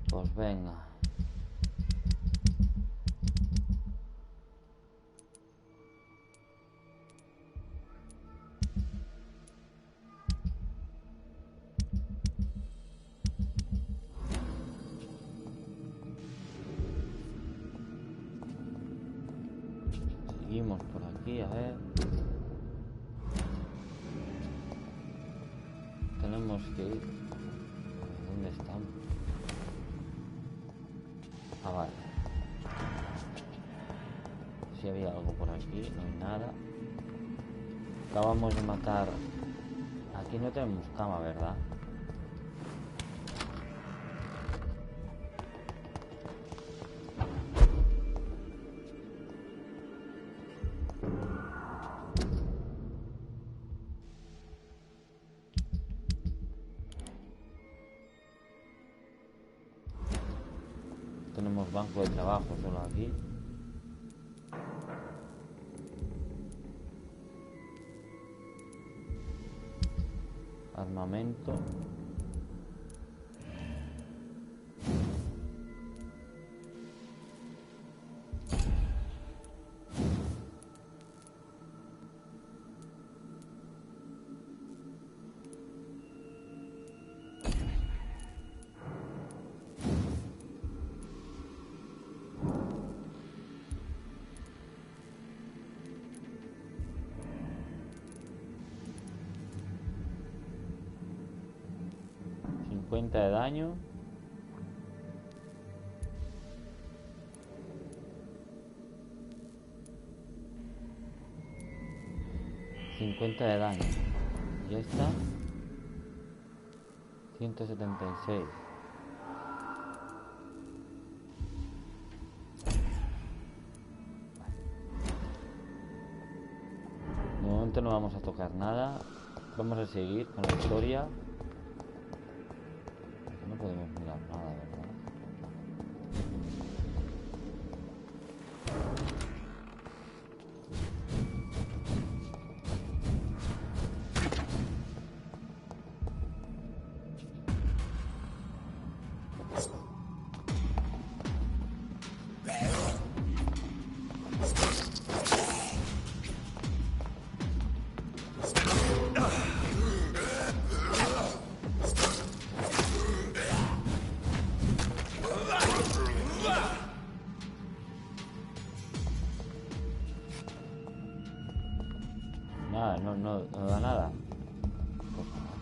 Pues venga. Seguimos por aquí, a ver. Tenemos que ir. ¿Dónde estamos? Ah, vale. Si había algo por aquí, no hay nada. Acabamos de matar. Aquí no tenemos cama, ¿verdad? Tenemos banco de trabajo solo aquí. Armamento. De daño. $50 de daño. Ya está. 176. De momento no vamos a tocar nada. Vamos a seguir con la historia. No podemos mirar nada, ¿verdad? Nada, no da nada. Pues nada.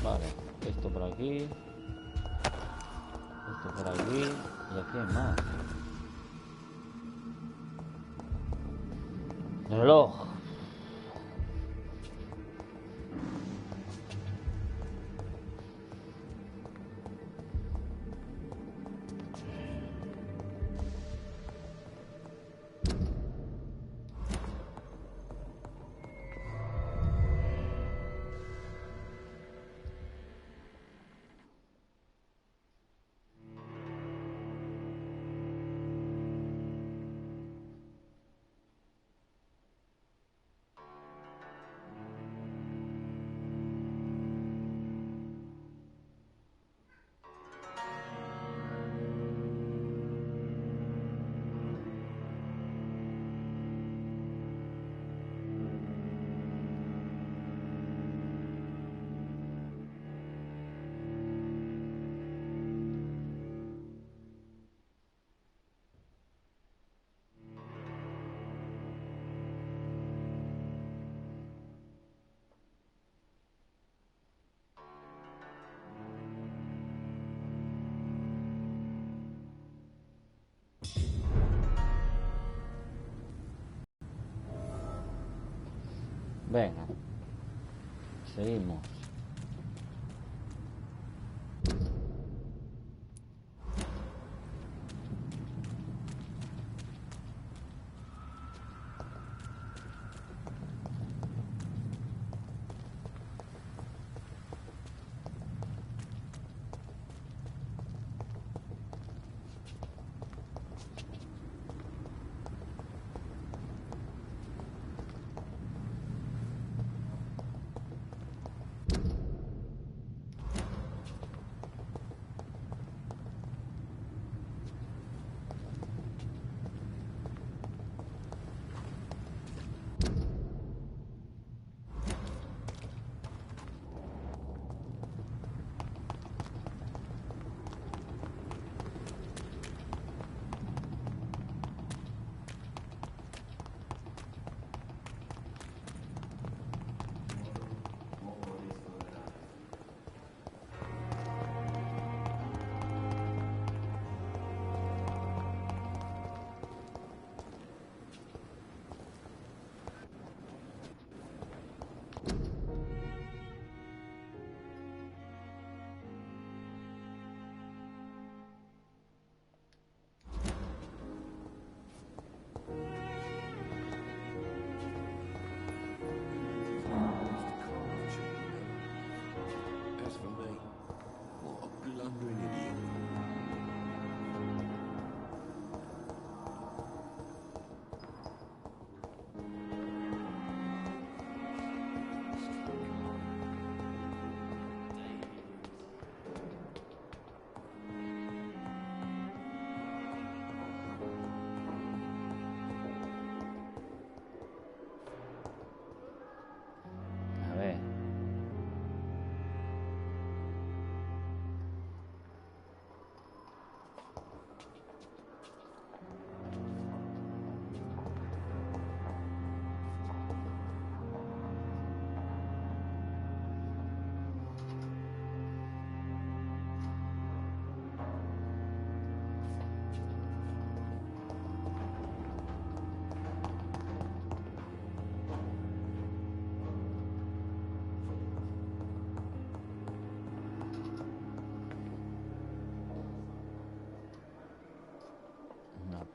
Vale, esto por aquí. Esto por aquí. Y aquí hay más. Reloj. Venga. Seguimos.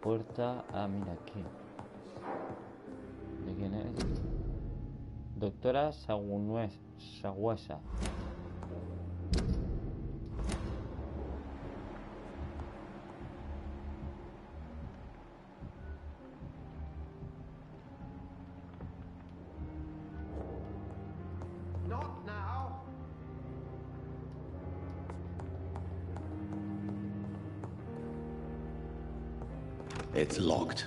Puerta. Ah, mira aquí. ¿De quién es? Doctora Sagüesa. Not now. It's locked.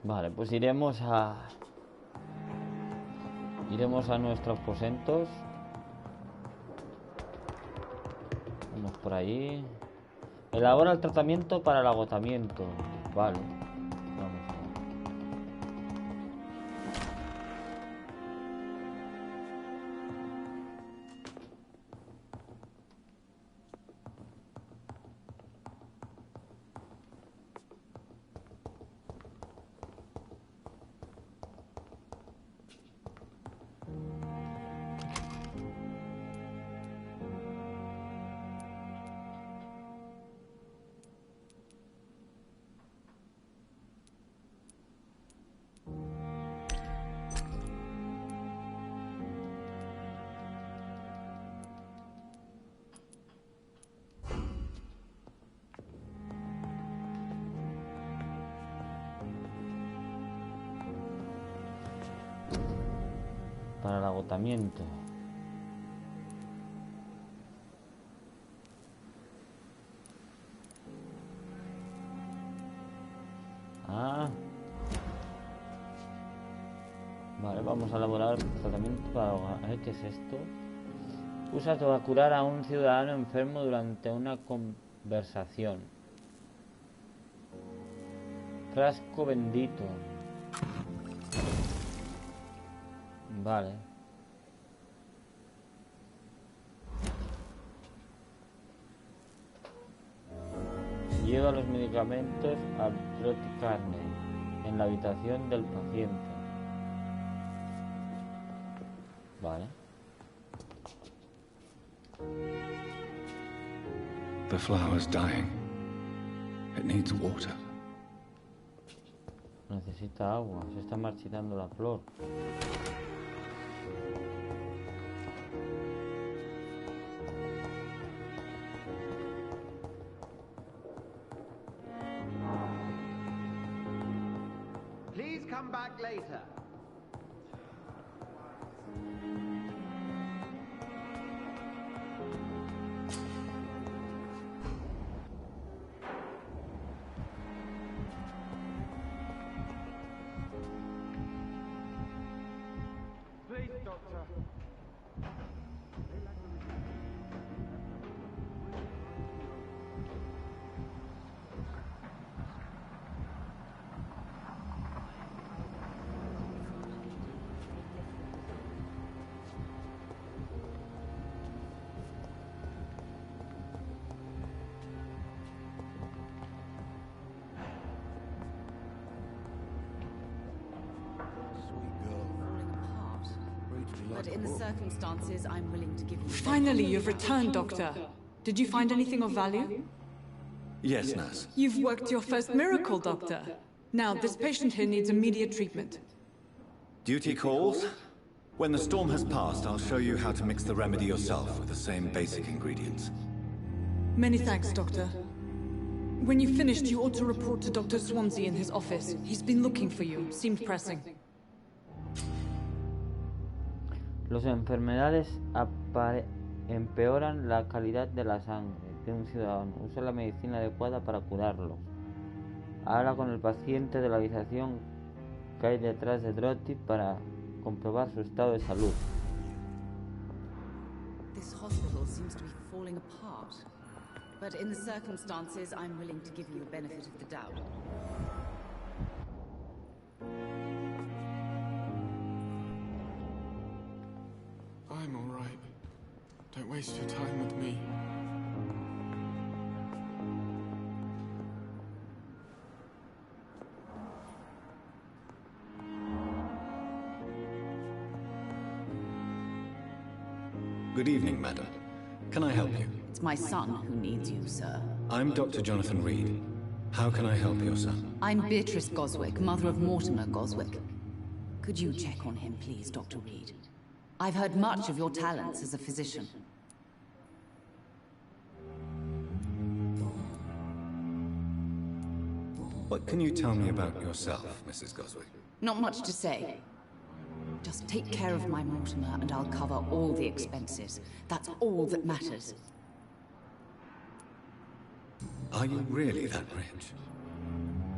Vale, pues iremos a nuestros aposentos. Vamos por ahí. Elabora el tratamiento para el agotamiento. Vale. Vamos a ver. Para el agotamiento. Ah. Vale, vamos a elaborar tratamiento para... ¿Qué es esto? Usa para curar a un ciudadano enfermo durante una conversación. Frasco bendito. Vale. Lleva los medicamentos al troticarne en la habitación del paciente. Vale. The flower's dying. It needs water. Necesita agua. Se está marchitando la flor. Please come back later. Please, doctor. But in the circumstances, I'm willing to give you... Finally, you've returned, Doctor. Did you find anything of value? Yes, nurse. You've worked your first miracle, Doctor. Now, this patient here needs immediate treatment. Duty calls. When the storm has passed, I'll show you how to mix the remedy yourself with the same basic ingredients. Many thanks, Doctor. When you've finished, you ought to report to Dr. Swansea in his office. He's been looking for you. Seemed pressing. Las enfermedades empeoran la calidad de la sangre de un ciudadano. Usa la medicina adecuada para curarlos. Habla con el paciente de la habitación que hay detrás de Drotty para comprobar su estado de salud. This hospital seems to be falling apart. But in the circumstances, I'm willing to give you the benefit of the doubt. I'm all right. Don't waste your time with me. Good evening, madam. Can I help you? It's my son who needs you, sir. I'm Dr. Jonathan Reed. How can I help your son? I'm Beatrice Goswick, mother of Mortimer Goswick. Could you check on him, please, Dr. Reed? I've heard much of your talents as a physician. What can you tell me about yourself, Mrs. Goswick? Not much to say. Just take care of my Mortimer and I'll cover all the expenses. That's all that matters. Are you really that rich?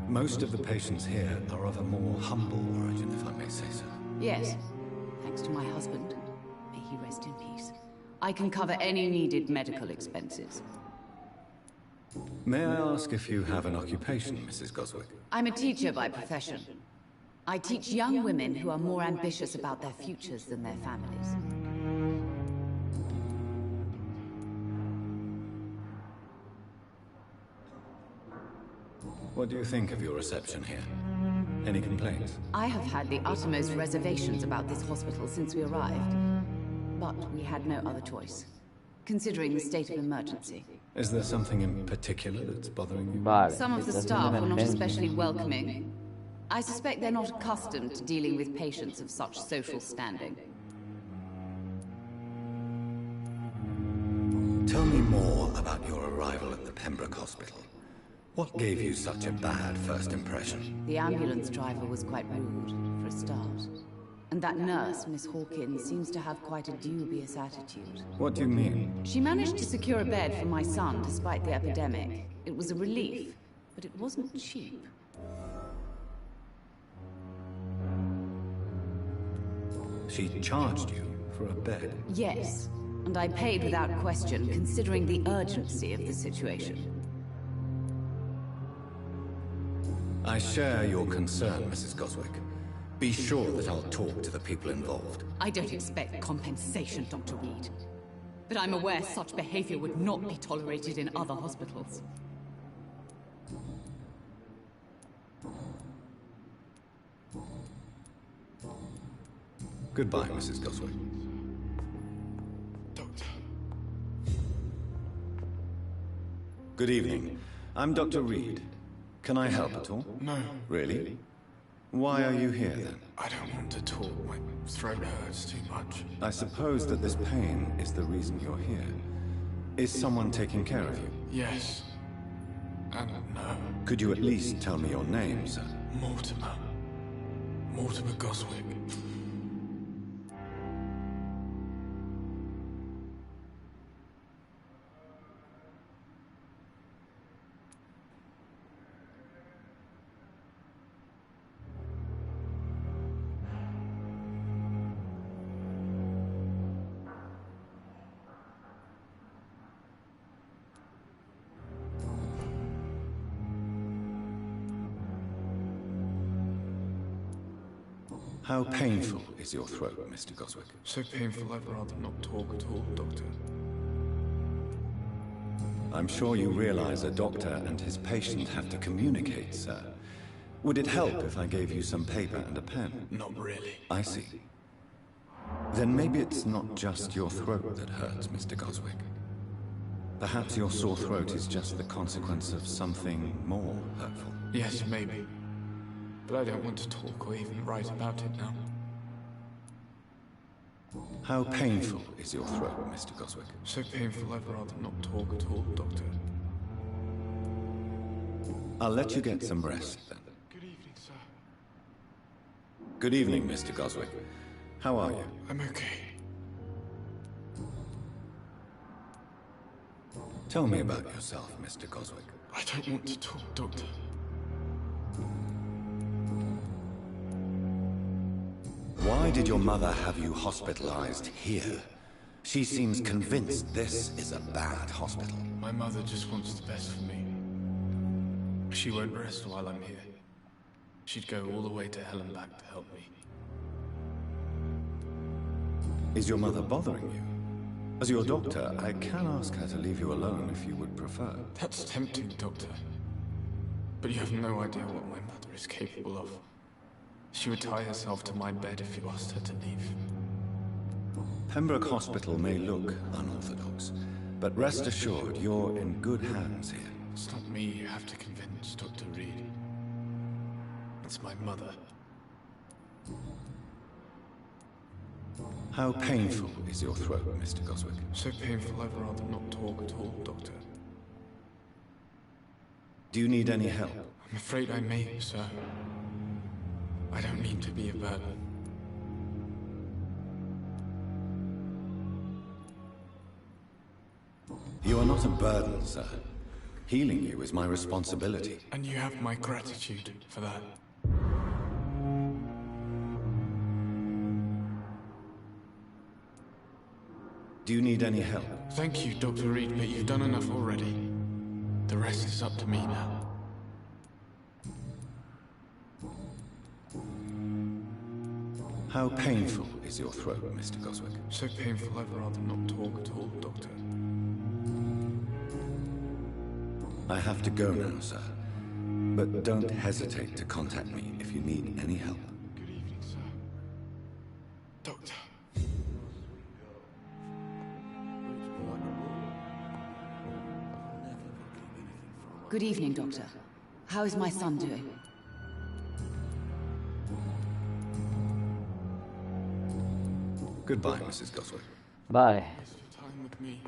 Most of the patients here are of a more humble origin, if I may say so. Yes. Thanks to my husband. May he rest in peace. I can cover any needed medical expenses. May I ask if you have an occupation, Mrs. Goswick? I'm a teacher by profession. I teach young women who are more ambitious about their futures than their families. What do you think of your reception here? Any complaints? I have had the uttermost reservations about this hospital since we arrived. But we had no other choice, considering the state of emergency. Is there something in particular that's bothering you? Vale. Some of the staff were not especially welcoming. I suspect they're not accustomed to dealing with patients of such social standing. Tell me more about your arrival at the Pembroke Hospital. What gave you such a bad first impression? The ambulance driver was quite rude, for a start. And that nurse, Miss Hawkins, seems to have quite a dubious attitude. What do you mean? She managed to secure a bed for my son despite the epidemic. It was a relief, but it wasn't cheap. She charged you for a bed? Yes, and I paid without question, considering the urgency of the situation. I share your concern, Mrs. Goswick. Be sure that I'll talk to the people involved. I don't expect compensation, Dr. Reed. But I'm aware such behavior would not be tolerated in other hospitals. Goodbye, Mrs. Goswick. Doctor. Good evening. I'm Dr. Reed. Can I help at all? No. Really? Why are you here, then? I don't want to talk. My throat hurts too much. I suppose that this pain is the reason you're here. Is someone taking care of you? Yes. And no. Could you at least tell me your name, sir? Mortimer. Mortimer Goswick. How painful is your throat, Mr. Goswick? So painful I'd rather not talk at all, Doctor. I'm sure you realize a doctor and his patient have to communicate, sir. Would it help if I gave you some paper and a pen? Not really. I see. Then maybe it's not just your throat that hurts, Mr. Goswick. Perhaps your sore throat is just the consequence of something more hurtful. Yes, maybe. But I don't want to talk or even write about it now. How painful is your throat, Mr. Goswick? So painful I'd rather not talk at all, Doctor. I'll let you get some rest, then. Good evening, sir. Good evening, Mr. Goswick. How are you? I'm okay. Tell me about yourself, Mr. Goswick. I don't want to talk, Doctor. Why did your mother have you hospitalized here? She seems convinced this is a bad hospital. My mother just wants the best for me. She won't rest while I'm here. She'd go all the way to hell and back to help me. Is your mother bothering you? As your doctor, I can ask her to leave you alone if you would prefer. That's tempting, Doctor. But you have no idea what my mother is capable of. She would tie herself to my bed if you asked her to leave. Pembroke Hospital may look unorthodox, but rest assured you're in good hands here. It's not me you have to convince, Dr. Reed. It's my mother. How painful is your throat, Mr. Goswick? So painful I'd rather not talk at all, Doctor. Do you need any help? I'm afraid I may, sir. I don't mean to be a burden. You are not a burden, sir. Healing you is my responsibility. And you have my gratitude for that. Do you need any help? Thank you, Dr. Reed, but you've done enough already. The rest is up to me now. How painful is your throat, Mr. Goswick? So painful I'd rather not talk at all, Doctor. I have to go now, sir. But don't hesitate to contact me if you need any help. Good evening, sir. Doctor. Good evening, Doctor. How is my son doing? Goodbye, Mrs. Goswick. Vale. Waste your time with me.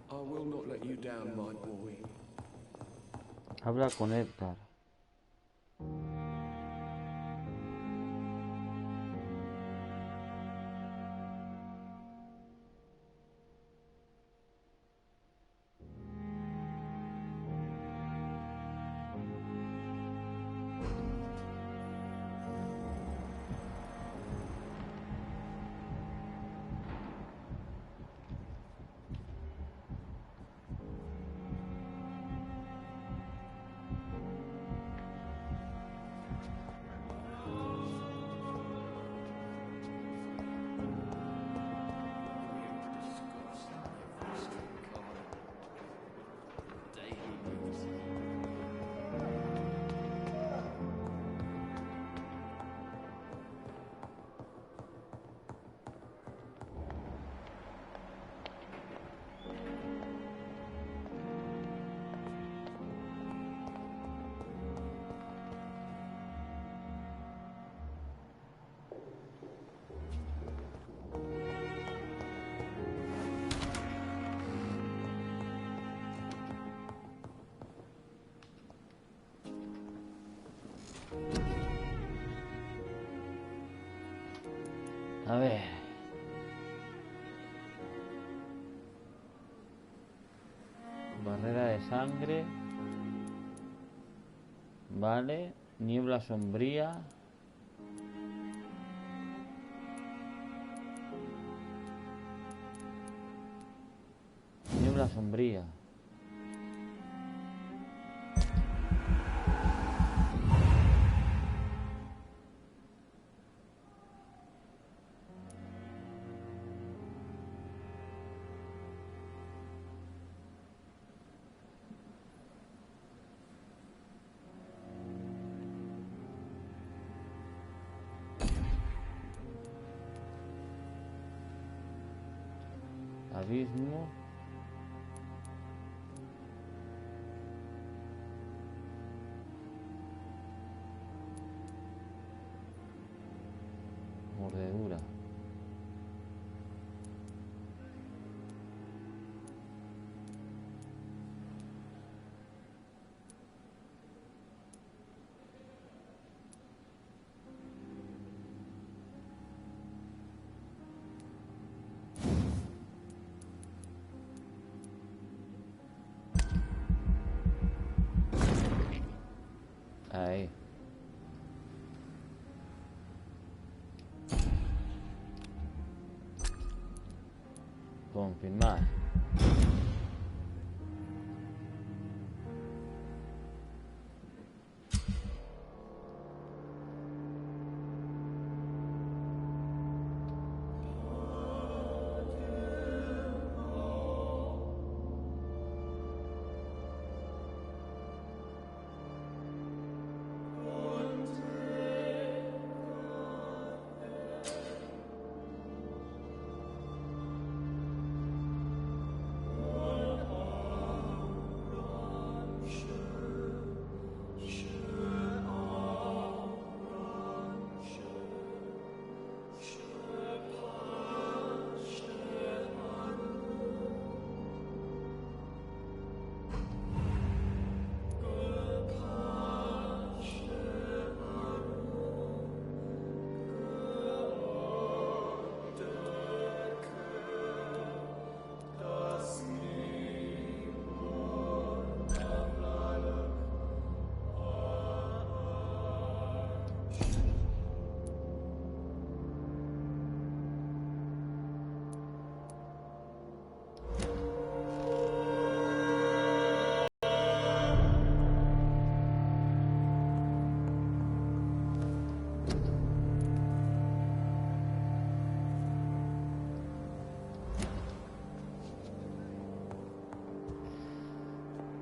Our will not let you down, my boy. Habla con Edgar. A ver. Barrera de sangre. Vale. Niebla sombría. Niebla sombría. Abismo. Mordedura. Ahí. Confirmar.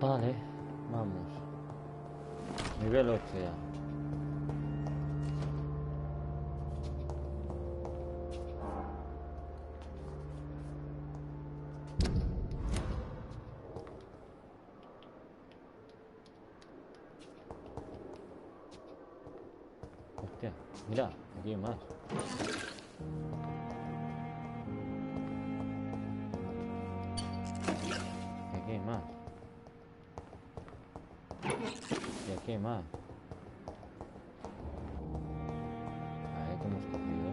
Vale, vamos. Nivel 8 ya. Hostia, mira, aquí hay más. Y aquí hay más. Ahí que hemos cogido.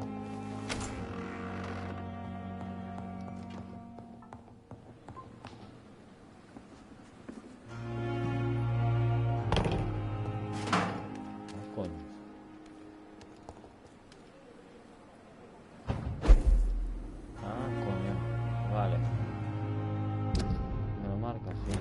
Ah, coño. Ah, coño. Vale. Me lo marca, sí.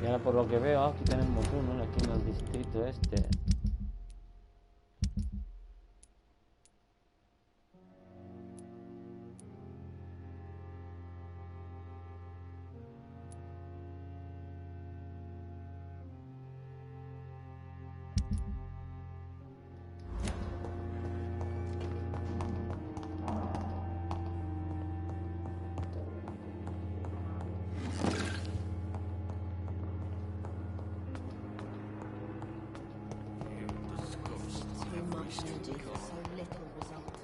Y ahora por lo que veo, aquí tenemos uno, aquí en el distrito este. So much to do, so little result.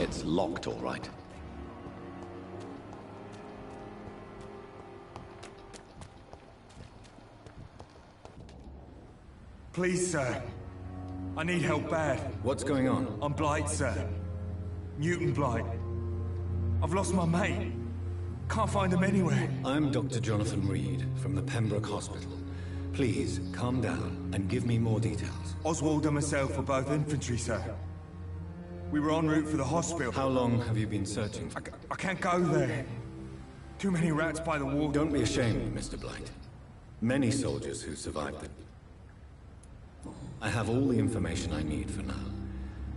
It's locked, all right. Please, sir. I need help bad. What's going on? I'm Blight, sir. Newton Blight. I've lost my mate. Can't find him anywhere. I'm Dr. Jonathan Reed from the Pembroke Hospital. Please, calm down and give me more details. Oswald and myself were both infantry, sir. We were en route for the hospital. How long have you been searching? I can't go there. Too many rats by the wall. Don't be ashamed, Mr. Blight. Many soldiers who survived them. I have all the information I need for now.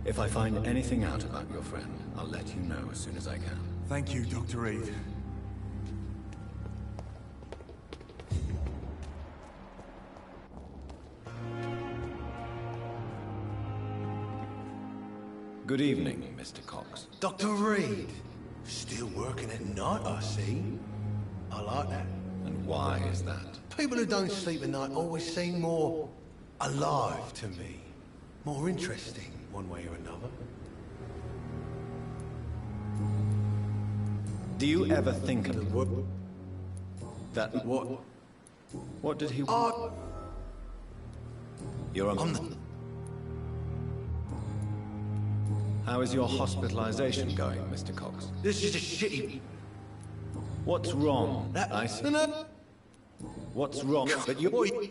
If I find anything out about your friend, I'll let you know as soon as I can. Thank you, Dr. Reed. Good evening, Mr. Cox. Dr. Reed. Still working at night, I see. I like that. And why is that? People who don't sleep at night always seem more alive to me. More interesting, one way or another. Do you ever think of What? that? What? What did he want? You're I'm on. the... How is your hospitalization going, Mr. Cox? This is a shitty... What's wrong? That... I see. No. What's wrong? But you. Oi.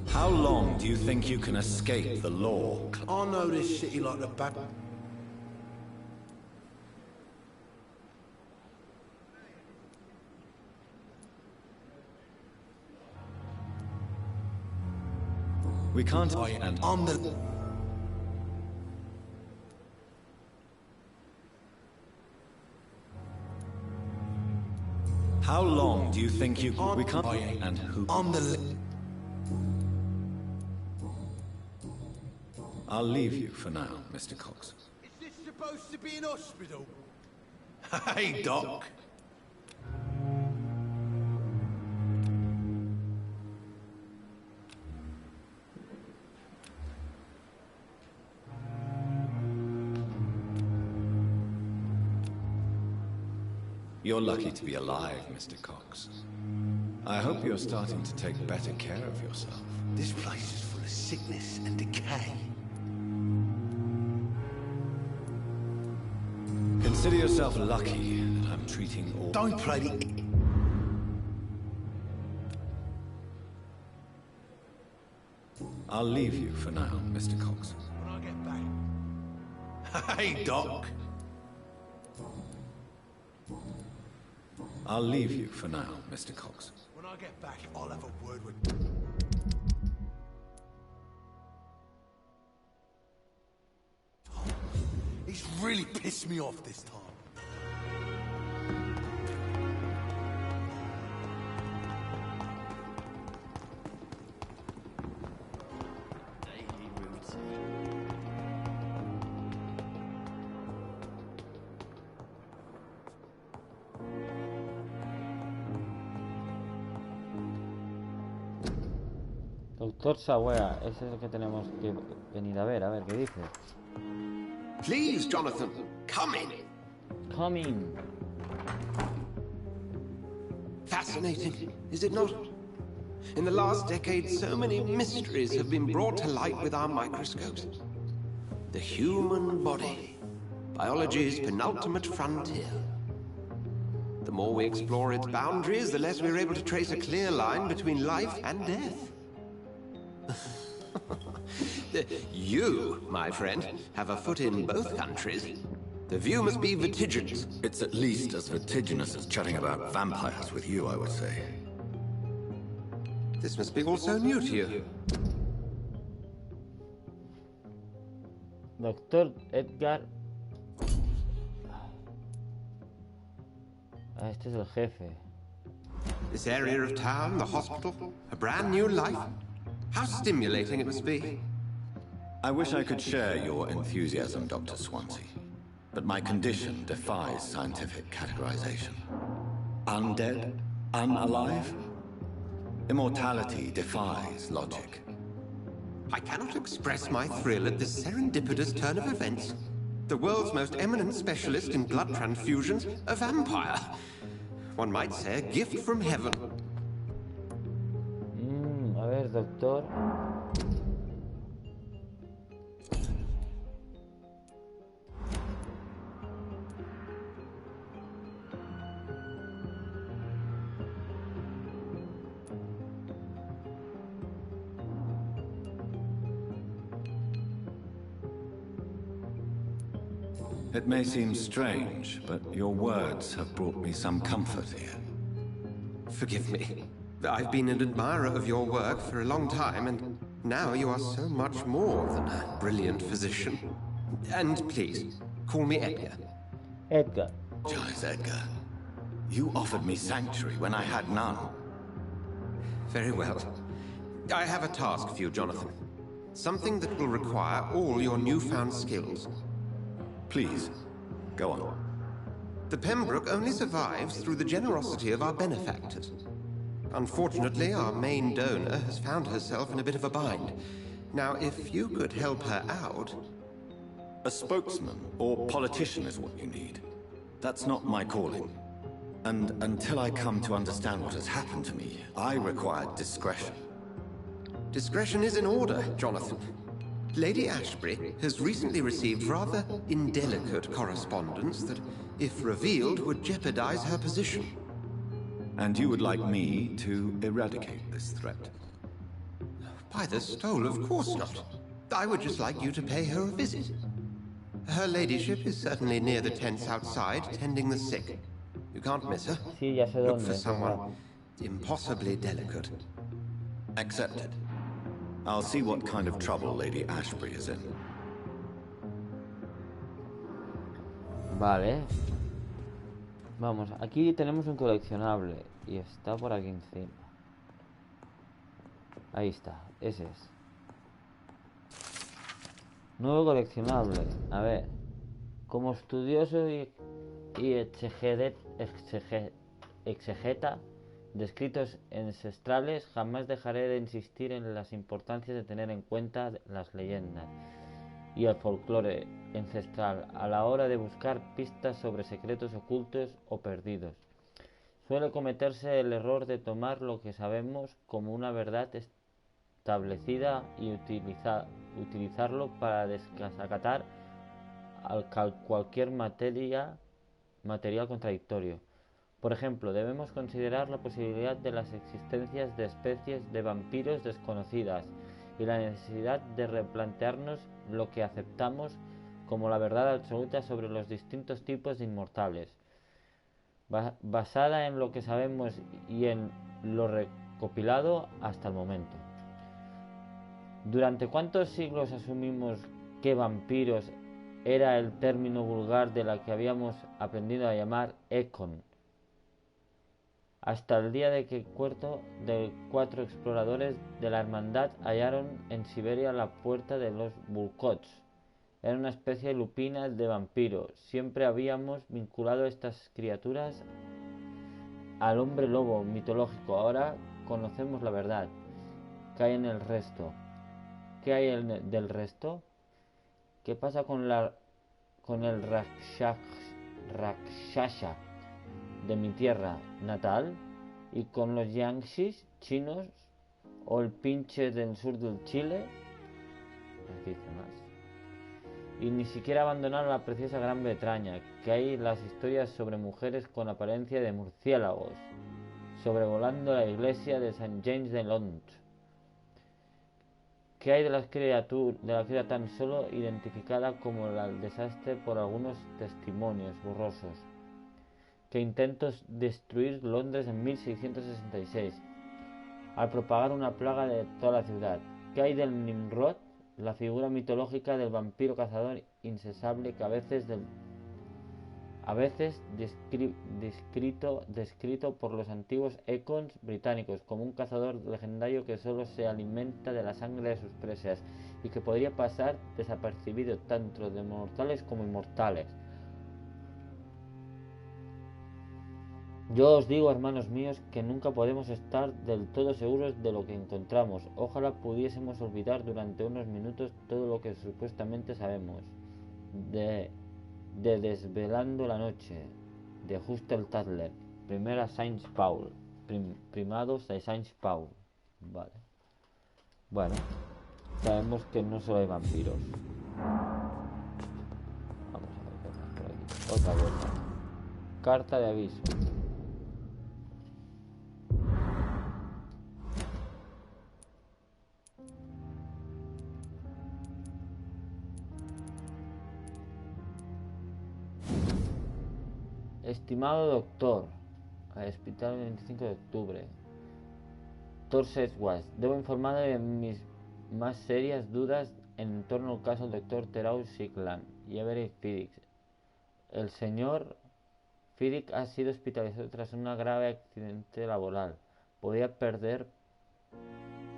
How long do you think you can escape the law? I know this city like the back... We can't. And I'm the... how long do you think you? We can't. I ain't. And who? I'm the... I'll leave you for now, Mr. Cox. supposed to be in hospital? Hey, Doc. You're lucky to be alive, Mr. Cox. I hope you're starting to take better care of yourself. This place is full of sickness and decay. Consider yourself lucky that I'm treating all... Don't play the... I'll leave you for now, Mr. Cox. When I get back... Hey, Doc. I'll leave you for now, Mr. Cox. When I get back, I'll have a word with... He's really pissed me off this time. Daily routine. Doctor Sawea, ese es el que tenemos que venir a ver qué dice. Please, Jonathan, come in. Come in. Fascinating, is it not? In the last decade, so many mysteries have been brought to light with our microscopes. The human body, biology's penultimate frontier. The more we explore its boundaries, the less we're able to trace a clear line between life and death. You, my friend, have a foot in both countries. The view must be vertiginous. It's at least as vertiginous as chatting about vampires with you, I would say. This must be all so new to you. Doctor Edgar. Este es el jefe. This area of town, the hospital, a brand new life. How stimulating it must be. I wish I could share your enthusiasm, Dr. Swansea, but my condition defies scientific categorization. Undead? Unalive? Immortality defies logic. I cannot express my thrill at this serendipitous turn of events. The world's most eminent specialist in blood transfusions, a vampire. One might say a gift from heaven. A ver, doctor. It may seem strange, but your words have brought me some comfort here. Forgive me. I've been an admirer of your work for a long time, and now you are so much more than a brilliant physician. And please, call me Edgar. Edgar. Giles Edgar, you offered me sanctuary when I had none. Very well. I have a task for you, Jonathan. Something that will require all your newfound skills. Please, go on. The Pembroke only survives through the generosity of our benefactors. Unfortunately, our main donor has found herself in a bit of a bind. Now, if you could help her out... A spokesman or politician is what you need. That's not my calling. And until I come to understand what has happened to me, I require discretion. Discretion is in order, Jonathan. Lady Ashbury has recently received rather indelicate correspondence that, if revealed, would jeopardize her position. And you would like me to eradicate this threat? By the stole, of course not. I would just like you to pay her a visit. Her ladyship is certainly near the tents outside, tending the sick. You can't miss her. Sí, ya sé Look dónde. for someone impossibly delicate. Accepted. I'll see what kind of trouble Lady Ashbury is in. Vale. Vamos, aquí tenemos un coleccionable y está por aquí encima. Ahí está, ese es. Nuevo coleccionable. A ver. Como estudioso y exegeta de escritos ancestrales, jamás dejaré de insistir en las importancias de tener en cuenta las leyendas y el folclore ancestral a la hora de buscar pistas sobre secretos ocultos o perdidos. Suele cometerse el error de tomar lo que sabemos como una verdad establecida y utilizarlo para desacatar cualquier material contradictorio. Por ejemplo, debemos considerar la posibilidad de las existencias de especies de vampiros desconocidas y la necesidad de replantearnos lo que aceptamos como la verdad absoluta sobre los distintos tipos de inmortales, basada en lo que sabemos y en lo recopilado hasta el momento. ¿Durante cuántos siglos asumimos que vampiros era el término vulgar de la que habíamos aprendido a llamar Econ? Hasta el día de que cuatro exploradores de la hermandad hallaron en Siberia la puerta de los Vulkots. Era una especie de lupina de vampiro. Siempre habíamos vinculado estas criaturas al hombre lobo mitológico. Ahora conocemos la verdad. ¿Qué hay en el resto? ¿Qué hay del resto? ¿Qué pasa con el Rakshasa de mi tierra natal, y con los Yangtze chinos o el pinche del sur del Chile? Aquí dice más. Y ni siquiera abandonaron la preciosa Gran Bretaña, que hay las historias sobre mujeres con apariencia de murciélagos sobrevolando la iglesia de St. James de Londres. ¿Qué hay de la criatura tan solo identificada como el desastre por algunos testimonios borrosos, que intentó destruir Londres en 1666, al propagar una plaga de toda la ciudad? ¿Qué hay del Nimrod, la figura mitológica del vampiro cazador incansable que a veces descrito por los antiguos Econs británicos como un cazador legendario que solo se alimenta de la sangre de sus presas y que podría pasar desapercibido tanto de mortales como inmortales? Yo os digo, hermanos míos, que nunca podemos estar del todo seguros de lo que encontramos. Ojalá pudiésemos olvidar durante unos minutos todo lo que supuestamente sabemos de Desvelando la Noche, de Hustel Tadler, primera Saint Paul, primados de Saint Paul. Vale. Bueno, sabemos que no solo hay vampiros. Vamos a ver qué más por aquí. Otra cosa. Carta de aviso. Estimado doctor, al hospital el 25 de octubre. Sedgwick, debo informarle de mis más serias dudas en torno al caso del doctor Terau Sickland y Everett Fiddick. El señor Fiddick ha sido hospitalizado tras un grave accidente laboral. Podría perder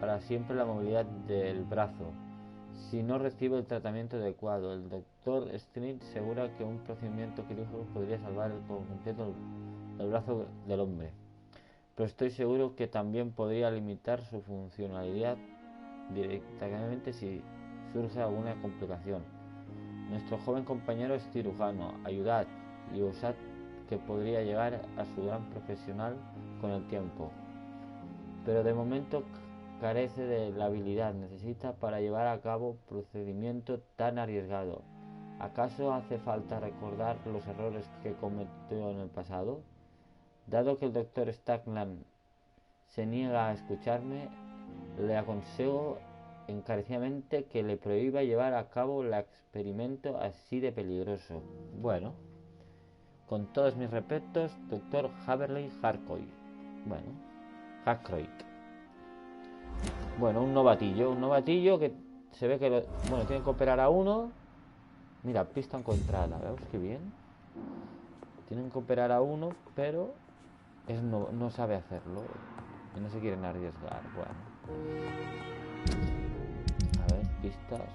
para siempre la movilidad del brazo si no recibe el tratamiento adecuado. El doctor Street asegura que un procedimiento quirúrgico podría salvar por completo el brazo del hombre, pero estoy seguro que también podría limitar su funcionalidad directamente si surge alguna complicación. Nuestro joven compañero es cirujano. Ayudad y usad que podría llegar a su gran profesional con el tiempo, pero de momento carece de la habilidad necesita para llevar a cabo procedimiento tan arriesgado. ¿Acaso hace falta recordar los errores que cometió en el pasado? Dado que el doctor Stackland se niega a escucharme, le aconsejo encarecidamente que le prohíba llevar a cabo el experimento así de peligroso. Bueno, con todos mis respetos, doctor Haverley Harcourt. Bueno, Hackroyd. Bueno, un novatillo que se ve que tienen que operar a uno. Mira, pista encontrada, ¿veis qué bien? Tienen que operar a uno, pero no sabe hacerlo y no se quieren arriesgar. Bueno, a ver, pistas.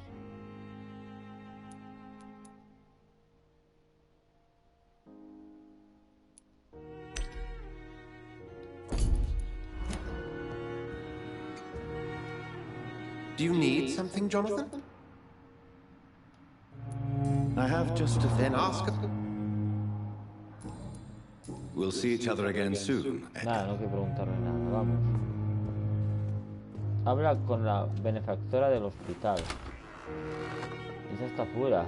Do you need something, Jonathan? I have just a Then ask. We'll see each other again soon. Nada, no quiero preguntarle nada, vamos. Habla con la benefactora del hospital. Esa está fuera.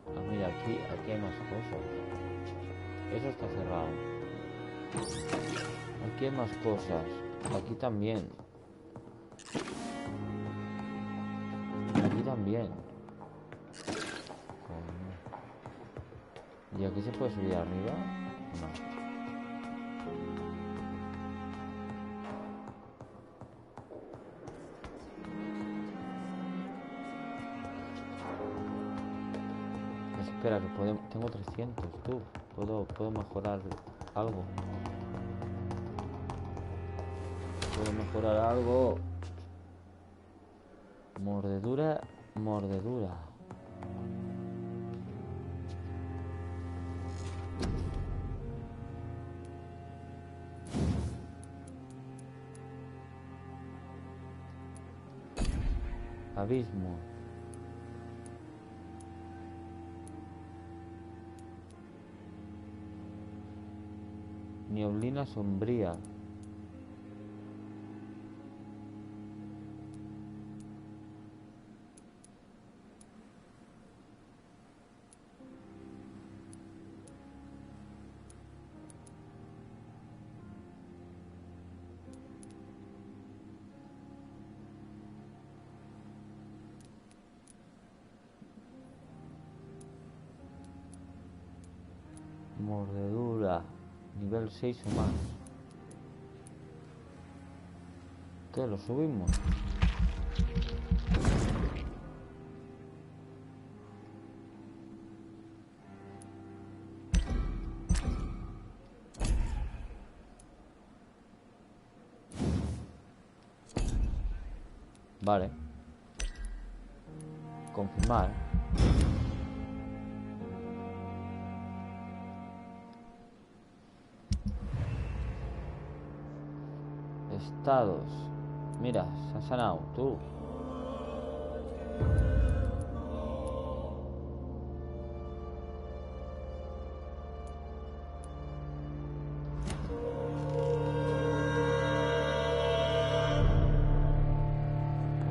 Ah, mira, aquí hay más cosas. Eso está cerrado. Aquí hay más cosas. Aquí también. Aquí también. Coño. ¿Y aquí se puede subir arriba? No. Espera, que tengo 300, tú. Puedo mejorar algo. Puedo mejorar algo. Mordedura. Abismo. Nieblina sombría. Mordedura. Nivel 6 o más. ¿Qué? ¿Lo subimos? Vale. Confirmar. Estados. Mira, se ha sanado, tú.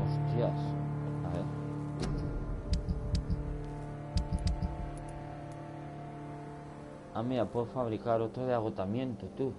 Hostias. A ver. Ah, mira, puedo fabricar otro de agotamiento, tú.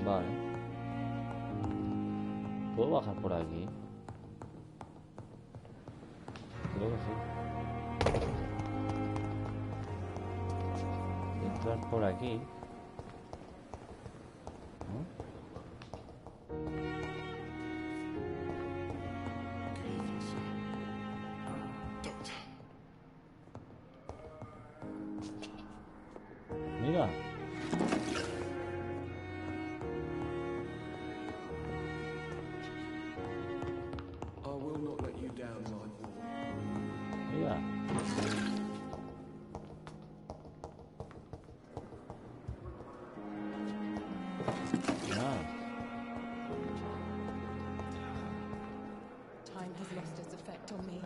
Vale. ¿Puedo bajar por aquí? Creo que sí. Entrar por aquí. ¿No? Mira. Mira. Time has lost its effect on me.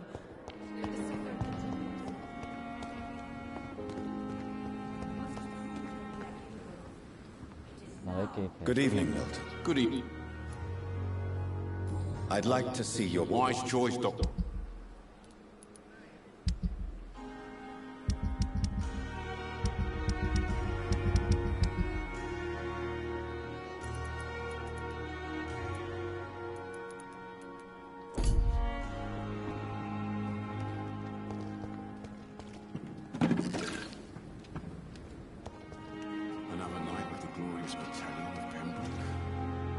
Good evening, Milton. Good evening. I'd like to see your... Wise choice, Doctor.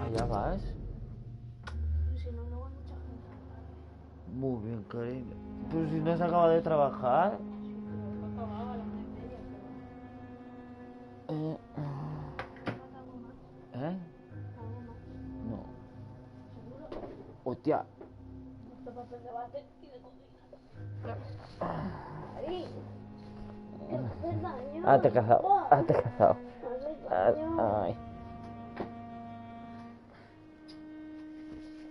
Allá vas. Muy bien, cariño. Pero si no se acaba de trabajar. ¿Eh? No. Hostia. Ah, te he cazado. Ah, te he cazado. Ay.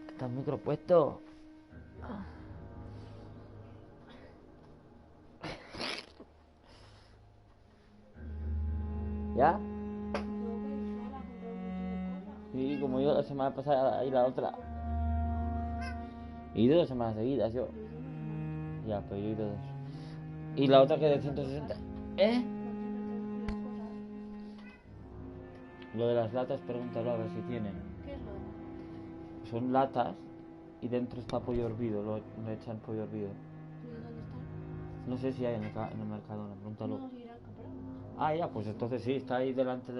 Está el micro puesto. ¿Ya? Sí, como yo la semana pasada y la otra. He ido 2 semanas seguidas yo. Ya, pero yo he ido 2. Y la otra que de 160. ¿Eh? Lo de las latas, pregúntalo a ver si tienen. ¿Qué es lo? Son latas y dentro está pollo hervido, lo echan pollo hervido. ¿Y dónde están? No sé si hay en el Mercadona, pregúntalo. No, si irá a comprar. Ah, ya, pues entonces sí, está ahí delante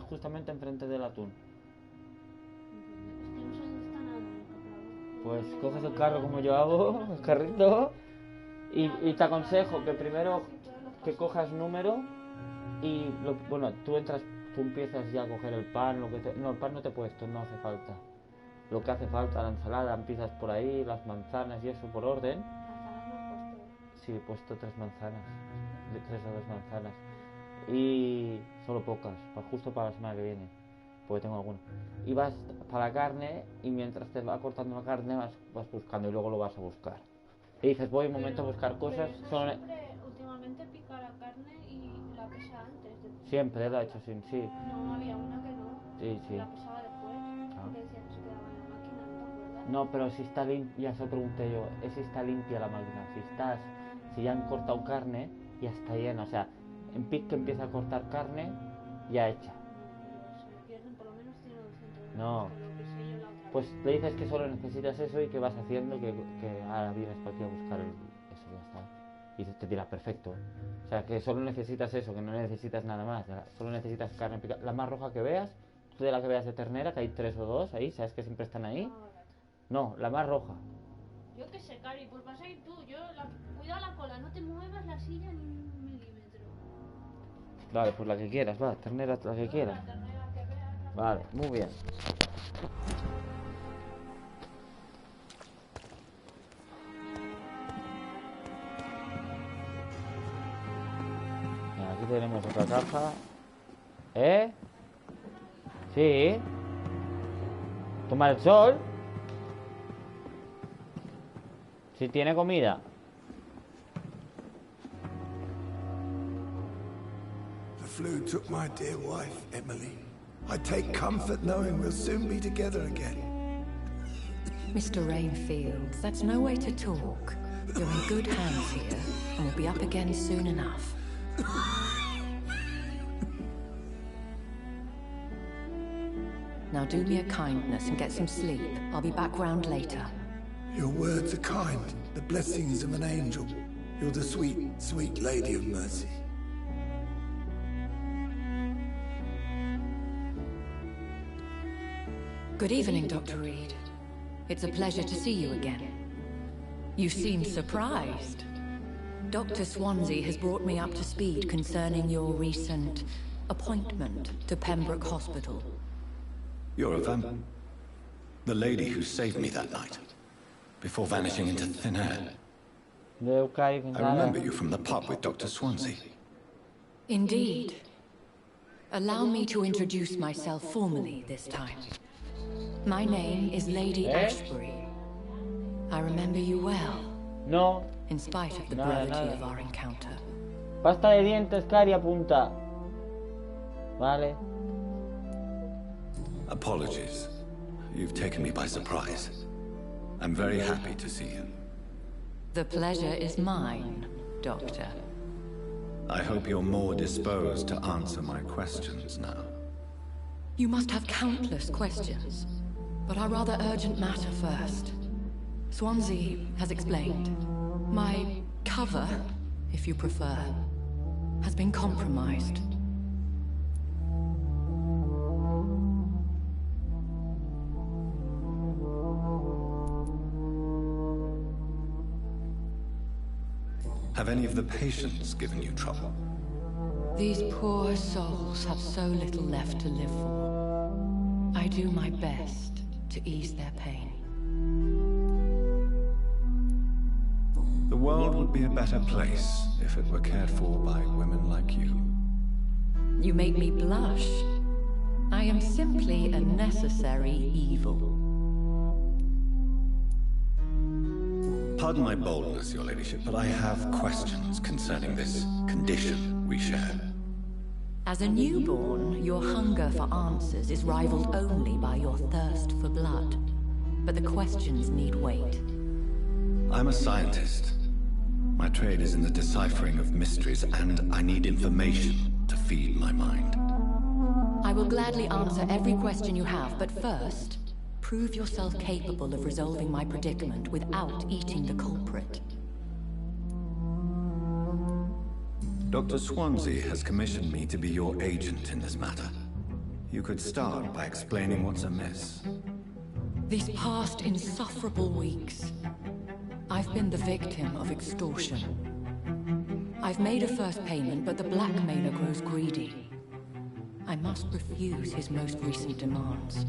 justamente enfrente del atún. Es que no sé dónde está nada en el comprador. Pues coges el carro como yo hago, el carrito, y te aconsejo que primero que cojas número y, bueno, tú empiezas ya a coger el pan, no, el pan no te he puesto, no hace falta. Lo que hace falta, la ensalada, empiezas por ahí, las manzanas y eso por orden. ¿Manzanas no has puesto? Sí, he puesto 3 manzanas, de 3 a 2 manzanas. Y solo pocas, justo para la semana que viene, porque tengo alguna. Y vas para la carne y mientras te va cortando la carne vas buscando y luego lo vas a buscar. Y dices, voy un momento a buscar cosas. Pero siempre, últimamente pica la carne y la pesa antes. Siempre lo ha hecho así, sí. No, había una que no. Sí, sí. La pesaba después. Porque decía que se quedaba en la máquina, ¿no te acuerdas? No, pero si está limpia, ya se lo pregunté yo, es si está limpia la máquina. Si ya han cortado carne, ya está llena. O sea, en pic que empieza a cortar carne, ya hecha. Pero se me pierden, por lo menos tiene 200 No. gramos, con lo que sé yo la otra Pues vez. le dices que solo necesitas eso y que vas haciendo, que ahora vienes para aquí a buscar eso, ya está. Y te dirá, perfecto. O sea, que solo necesitas eso, que no necesitas nada más. Solo necesitas carne picada. La más roja que veas, tú de la que veas de ternera, que hay 3 o 2 ahí, ¿sabes que siempre están ahí? No, la más roja. Yo qué sé, Cari, pues vas a ir tú. Cuida la cola, no te muevas la silla ni un milímetro. Vale, pues la que quieras, va, ternera, la que quieras. La ternera que veas. Vale, muy bien. Mira, aquí tenemos otra caja. ¿Eh? Sí. Toma el sol. Si tiene comida. The flu took my dear wife, Emily. I take comfort knowing we'll soon be together again. Mr. Rainfield, that's no way to talk. You're in good hands here, and we'll be up again soon enough. Now do me a kindness and get some sleep. I'll be back round later. Your words are kind, the blessings of an angel. You're the sweet, sweet lady of mercy. Good evening, Dr. Reed. It's a pleasure to see you again. You seem surprised. Dr. Swansea has brought me up to speed concerning your recent appointment to Pembroke Hospital. You're a vamp. The lady who saved me that night, before vanishing into thin air. I remember you from the pub with Dr. Swansea. Indeed. Allow me to introduce myself formally this time. My name is Lady Ashbury. I remember you well. No. In spite of the brevity of our encounter. Pasta de dientes, Cari, apunta. Vale. Apologies. You've taken me by surprise. I'm very happy to see you. The pleasure is mine, Doctor. I hope you're more disposed to answer my questions now. You must have countless questions, but our rather urgent matter first. Swansea has explained. My cover, if you prefer, has been compromised. Have any of the patients given you trouble? These poor souls have so little left to live for. I do my best to ease their pain. The world would be a better place if it were cared for by women like you. You make me blush. I am simply a necessary evil. Pardon my boldness, your ladyship, but I have questions concerning this condition we share. As a newborn, your hunger for answers is rivaled only by your thirst for blood. But the questions need wait. I'm a scientist. My trade is in the deciphering of mysteries, and I need information to feed my mind. I will gladly answer every question you have, but first, prove yourself capable of resolving my predicament without eating the culprit. Dr. Swansea has commissioned me to be your agent in this matter. You could start by explaining what's amiss. These past insufferable weeks, I've been the victim of extortion. I've made a first payment, but the blackmailer grows greedy. I must refuse his most recent demands.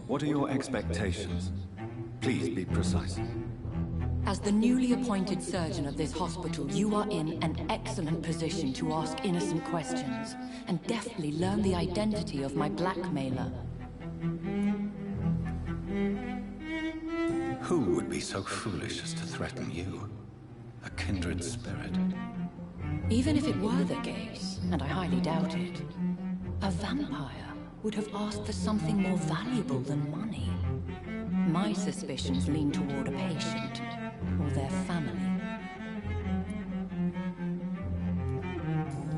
What are your expectations? Please be precise. As the newly appointed surgeon of this hospital, you are in an excellent position to ask innocent questions and deftly learn the identity of my blackmailer. Who would be so foolish as to threaten you? A kindred spirit. Even if it were the case, and I highly doubt it, a vampire would have asked for something more valuable than money. My suspicions lean toward a patient, or their family.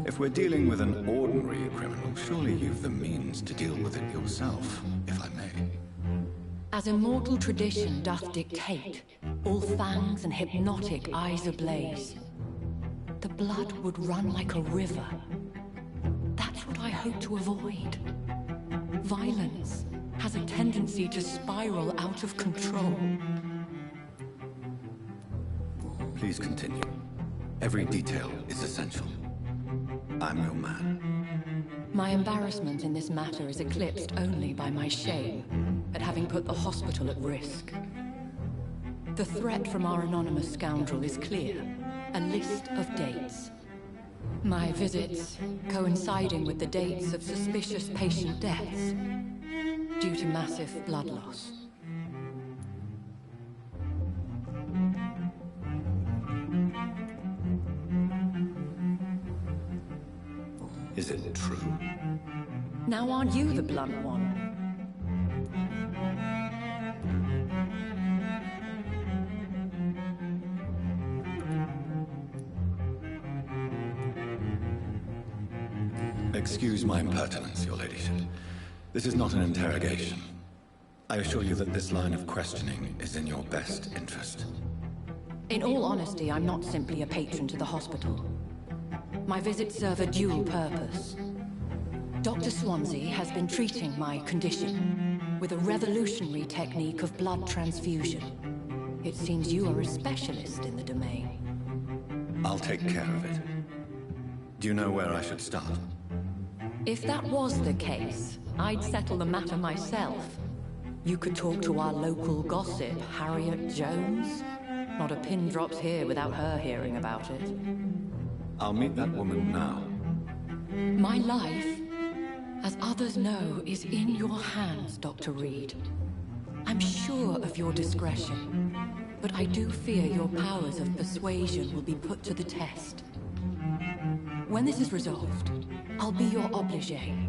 If we're dealing with an ordinary criminal, surely you've the means to deal with it yourself, if I may. As immortal tradition doth dictate, all fangs and hypnotic eyes ablaze, the blood would run like a river. That's what I hope to avoid. Violence has a tendency to spiral out of control. Please continue. Every detail is essential. I'm your man. My embarrassment in this matter is eclipsed only by my shame at having put the hospital at risk. The threat from our anonymous scoundrel is clear. A list of dates. My visits coinciding with the dates of suspicious patient deaths due to massive blood loss. Is it true? Now aren't you the blunt one? Excuse my impertinence, your ladyship. This is not an interrogation. I assure you that this line of questioning is in your best interest. In all honesty, I'm not simply a patron to the hospital. My visits serve a dual purpose. Dr. Swansea has been treating my condition with a revolutionary technique of blood transfusion. It seems you are a specialist in the domain. I'll take care of it. Do you know where I should start? If that was the case, I'd settle the matter myself. You could talk to our local gossip, Harriet Jones. Not a pin drops here without her hearing about it. I'll meet that woman now. My life, as others know, is in your hands, Dr. Reed. I'm sure of your discretion, but I do fear your powers of persuasion will be put to the test. When this is resolved, I'll be your obligé.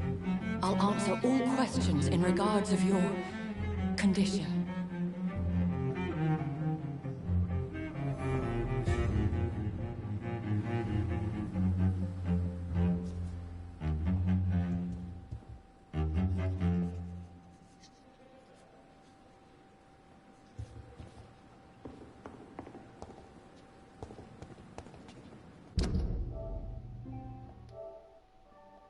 I'll answer all questions in regards of your condition.